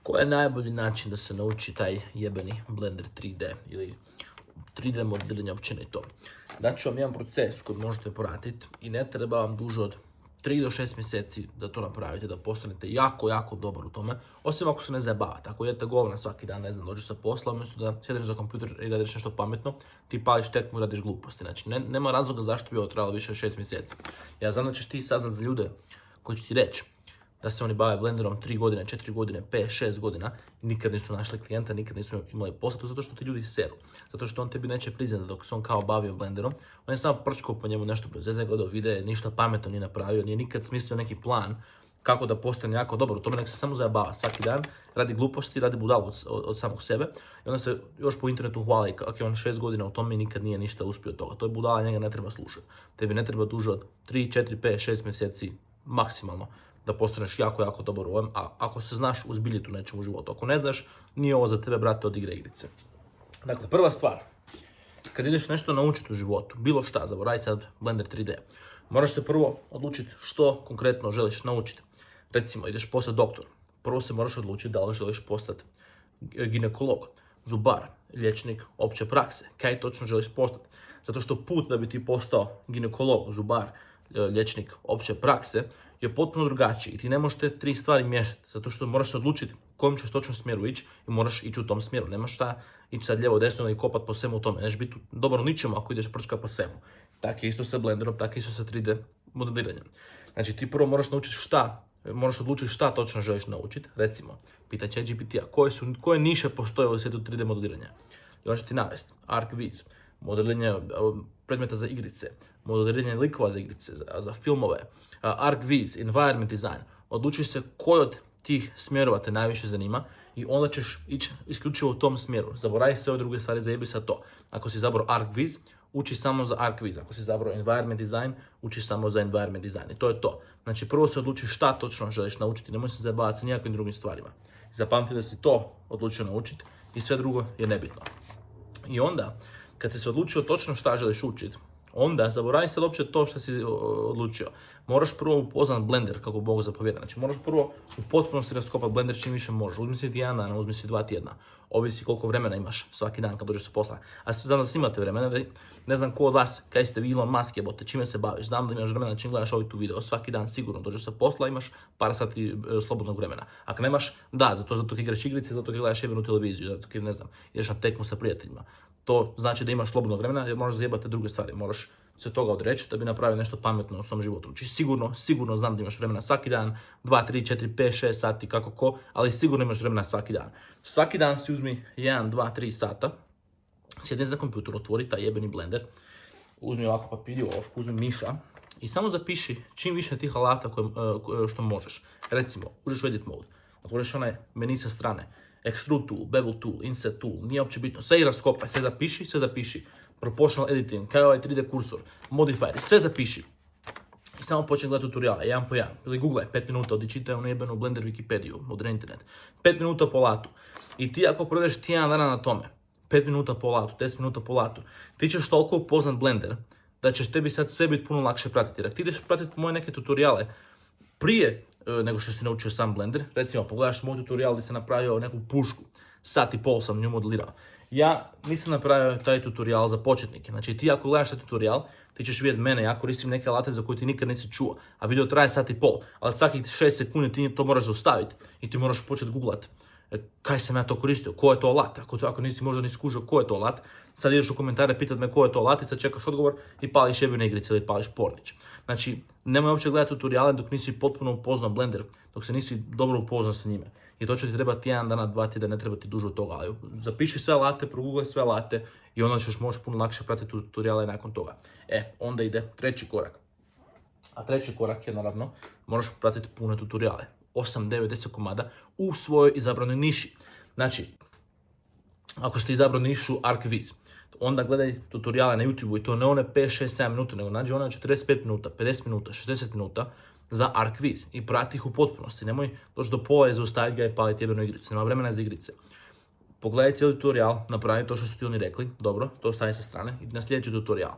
Koji je najbolji način da se nauči taj jebeni Blender 3D ili 3D modeliranje općenito? Daću vam jedan proces koji možete poraditi i ne treba vam duže od 3 do 6 mjeseci da to napravite, da postanete jako dobar u tome, osim ako se ne zajebavate. Ako jedete govna svaki dan, ne znam, dođeš sa posla, umjesto da sjedeš za kompjuter i radiš nešto pametno, ti pališ tekmu i radiš gluposti. Znači, nema razloga zašto bi ovo trebalo više od 6 mjeseci. Ja znam da ćeš ti saznat za ljude koji će ti reći da se oni bave Blenderom 3 godine, 4 godine, 5, 6 godina i nikad nisu našli klijenta, nikad nisu imali posla, zato što ti ljudi seru. Zato što on tebi neće priznati dok se on kao bavio Blenderom, on je samo prčkao po njemu nešto bez veze, gledao videe, ništa pametno nije napravio, nije nikad smislio neki plan kako da postane jako dobro. U tome nek se samo zajebava svaki dan, radi gluposti, radi budalu od samog sebe i onda se još po internetu hvali kako je on 6 godina u tome i nikad nije ništa uspio od toga. To je budala, njega ne treba slušati. Tebi ne treba duže od 3, 4, 5, 6 mjeseci maksimalno da postaneš jako dobar u ovom, a ako se znaš uzbiljiti u nečemu u životu. Ako ne znaš, nije ovo za tebe, brate, od igrice. Dakle, prva stvar, kad ideš nešto naučiti u životu, bilo šta, zaboravi sad Blender 3D, moraš se prvo odlučiti što konkretno želiš naučiti. Recimo, ideš postati doktor, prvo se moraš odlučiti da li želiš postati ginekolog, zubar, liječnik opće prakse, kaj točno želiš postati. Zato što put da bi ti postao ginekolog, zubar, liječnik opće prakse je potpuno drugačiji i ti ne možeš te 3 stvari miješati, zato što moraš se odlučiti kojim ćeš točno smjeru ići i moraš ići u tom smjeru. Nemaš šta ići sad lijevo, desno i kopat po svemu u tome. Neš biti dobar u ničemu ako ideš prčka po svemu. Tako je isto sa Blenderom, tako je isto sa 3D modeliranjem. Znači ti prvo moraš naučiti moraš odlučiti šta točno želiš naučiti. Recimo, pita ChatGPT-a koje niše postoje u svijetu 3D modeliranja. I on će ti navesti ArcViz, modeliranje predmeta za igrice, modeliranje likova za igrice, za filmove, ArcViz, environment design. Odluči se koji od tih smjerova te najviše zanima i onda ćeš ići isključivo u tom smjeru. Zaboravi sve ove druge stvari, zajebi sa to. Ako si izabrao ArcViz, uči samo za ArcViz. Ako si izabrao environment design, uči samo za environment design. I to je to. Znači prvo se odluči šta točno želiš naučiti, nemoj se zajebavati sa nijakvim drugim stvarima. Zapamti da si to odlučio naučiti i sve drugo je nebitno. I onda, kad si se odlučio točno šta želiš učiti, onda zaboravi sad uopće to što si odlučio. Moraš prvo upoznat Blender kako Bog zapovjeda. Znači moraš prvo u potpunosti raskopati Blender čim više možeš. Uzmi si 1 dan, uzmi si 2 tjedna. Ovisi koliko vremena imaš svaki dan kad dođeš sa posla. A znam da svi imate vremena. Ne znam ko od vas, kaj ste vi Elon Musk jebote, čime se baviš. Znam da imaš vremena čim gledaš ovaj tu video. Svaki dan sigurno dođeš sa posla, imaš par sati slobodnog vremena. Ako nemaš, da, zato ti igraš igrice, zato ti gledaš jebenu televiziju, zato ti, ne znam, ideš na tekmu sa prijateljima. To znači da imaš slobodnog vremena jer možeš zajebati druge stvari. Moraš se toga odreći da bi napravio nešto pametno u svom životu. Znači sigurno znam da imaš vremena svaki dan, 2, 3, 4, 5, 6 sati, kako ko, ali sigurno imaš vremena svaki dan. Svaki dan si uzmi 1, 2, 3 sata, sjedni za kompjuter, otvori taj jebeni Blender, uzmi ovako papir i olovku, uzmi miša i samo zapiši čim više tih alata što možeš. Recimo, uđeš u edit mode, otvoriš onaj meni sa strane, Extrude tool, Bevel tool, Inset tool, nije uopće bitno, sve i raskopaj, sve zapiši. Proportional editing, kao ovaj 3D kursor, modifier, sve zapiši. I samo počne gledati tutoriale, jedan po jedan. Ili googlaj, 5 minuta, odi čitaj onu jebenu Blender Wikipediju, modern internet. 5 minuta po alatu. I ti ako provedeš tjedan dana na tome, 5 minuta po alatu, 10 minuta po alatu, ti ćeš toliko upoznat Blender da ćeš tebi sad sve biti puno lakše pratiti. Jer ako ti ideš pratiti moje neke tutoriale prije nego što si naučio sam Blender, recimo pogledaš moj tutorial gdje sam napravio neku pušku, sat i pol sam nju modelirao. Ja nisam napravio taj tutorial za početnike. Znači ti ako gledaš taj tutorial, ti ćeš vidjeti mene, ja koristim neke alate za koje ti nikad nisi čuo, a video traje sat i pol, ali svakih 6 sekundi ti to moraš zaustaviti i ti moraš početi googlat kaj sam ja to koristio, ko je to alat, ako nisi možda ni skužio ko je to alat, sad ideš u komentare pitat me ko je to alat i sad čekaš odgovor i pališ jebene igrice ili pališ pornić. Znači, nemoj uopće gledati tutoriale dok nisi potpuno upoznao Blender, dok se nisi dobro upoznao sa njime. I to će ti trebati 1 dana, 2 tjedna, ne treba ti duže od toga, ali zapiši sve alate, progooglaj sve alate i onda ćeš moći puno lakše pratiti tutoriale nakon toga. Onda ide treći korak. A treći korak je naravno, moraš pratiti pune tutoriale. 8, 9, 10 komada u svojoj izabranoj niši. Znači, ako ste izabrali nišu ArcViz, onda gledaj tutoriale na YouTube i to ne one 5, 6, 7 minuta, nego nađi one 45 minuta, 50 minuta, 60 minuta za ArcViz i prati ih u potpunosti. Nemoj doći do pola i zaustaviti ga i paliti jebenu igricu. Nema vremena za igrice. Pogledaj cijeli tutorial, napravi to što su ti oni rekli, dobro, to stavi sa strane i na sljedeći tutorial.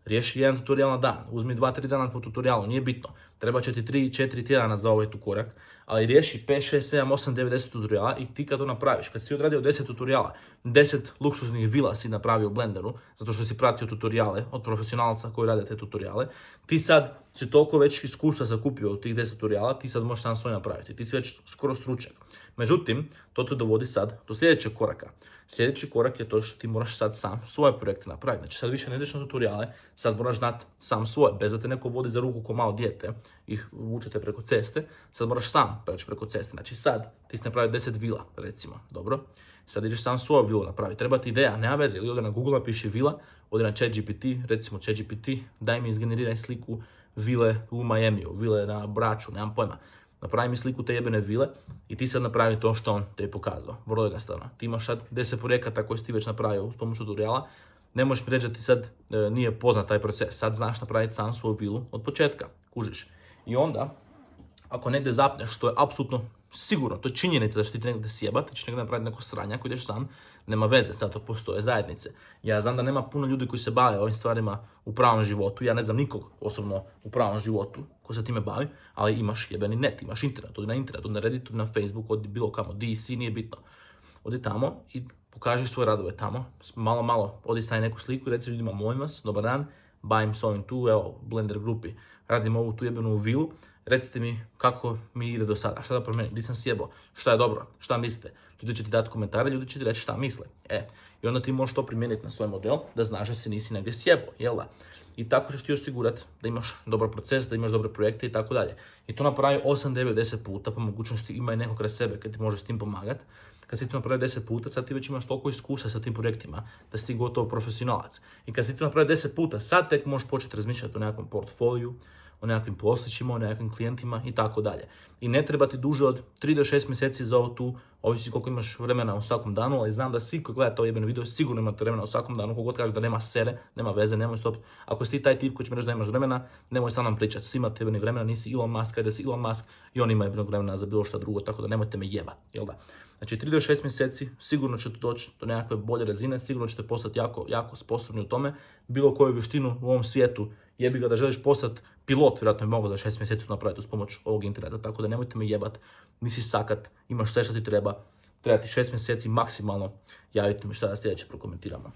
Riješi jedan tutorial na dan, uzmi 2-3 dana po tutorialu, nije bitno. treba će ti 3-4 tjedana za ovaj tu korak, ali riješi 5, 6, 7, 8, 9, 10 tutoriala i ti kad to napraviš, kad si odradio 10 tutoriala, 10 luksuznih vila si napravio u Blenderu, zato što si pratio tutoriale od profesionalca koji rade te tutoriale, ti sad si toliko već iskustva zakupio od tih 10 tutoriala, ti sad možeš sam svoj napraviti, ti si već skoro stručnjak. Međutim, to te dovodi sad do sljedećeg koraka. Sljedeći korak je to što ti moraš sad sam svoje projekte napraviti. Znači sad više ne ideš na tutoriale, sad moraš znati sam svoje, bez da te neko vodi za ruku ko malo dijete i vučete preko ceste, sad moraš sam preći preko ceste. Znači sad ti si napravio 10 vila, recimo, dobro? Sad ideš sam svoju vilu napraviti, treba ti ideja, nema veze, ili ode na Google, napiši vila, ode na ChatGPT, recimo ChatGPT, daj mi izgeneriraj sliku vile u Miamiju, vile na Braču, nemam pojma. Napravi mi sliku te jebene vile i ti sad napravi to što on te je pokazao. Vrlo jednostavno. Ti imaš sad 10 projekata koje si ti već napravio uz pomoću tutoriala. Ne možeš mi reći da ti sad nije poznat taj proces. Sad znaš napraviti sam svoju vilu od početka. Kužiš. I onda, ako negdje zapneš, što je apsolutno sigurno, to je činjenica da će ti negdje sjebat, ti ćeš negdje napraviti neko sranje, ako ideš sam, nema veze, sad to postoje zajednice. Ja znam da nema puno ljudi koji se bave ovim stvarima u pravom životu, ja ne znam nikog osobno u pravom životu ko se time bavi, ali imaš jebeni net, imaš internet, odi na internet, odi na Redditu, na Facebooku, odi bilo kamo, DC, nije bitno. Odi tamo i pokaži svoje radove tamo, malo, odi stavi neku sliku i reci ljudima, molim vas, dobar dan, bavim s ovim tu, evo, Blender grupi, radim ovu tu jebenu vilu, recite mi kako mi ide do sada, šta da promijenim, gdje sam sjebao, šta je dobro, šta mislite. Ljudi će ti dati komentare, ljudi će ti reći šta misle. I onda ti možeš to primijeniti na svoj model, da znaš da se nisi negdje sjebao, jel da? I tako ćeš ti osigurati da imaš dobar proces, da imaš dobre projekte i tako dalje. I to napravi 8, 9, 10 puta, po mogućnosti ima i nekog kraj sebe kad ti može s tim pomagati. Kad si to napravi 10 puta, sad ti već imaš toliko iskustva sa tim projektima da si ti gotovo profesionalac. I kad si to napravi 10 puta, sad tek možeš početi razmišljati o nekakvom portfoliju, o nekakvim poslićima, o nekakvim klijentima i tako dalje. I ne treba ti duže od 3 do 6 mjeseci za ovo tu, ovisi koliko imaš vremena u svakom danu, ali znam da svi koji gledate ovo jebeno video sigurno imate vremena u svakom danu, kogod kaže da nema sere, nema veze, nemoj stop. Ako si ti taj tip koji će mi reći da nemaš vremena, nemoj sa mnom pričati, svi imate jebeni vremena, nisi Elon Musk, kada si Elon Musk i on ima jebenog vremena za bilo šta drugo, tako da nemojte me jebat, jel da? Znači 3 do 6 mjeseci sigurno ćete doći do nekakve bolje razine, sigurno ćete postati jako sposobni u tome, bilo koju vještinu u ovom svijetu, jebi ga da želiš postati pilot, vjerojatno je mogao za 6 mjeseci napraviti uz pomoć ovog interneta, tako da nemojte me jebat, nisi sakat, imaš sve što ti treba ti 6 mjeseci maksimalno, javite mi šta da sljedeće prokomentiramo.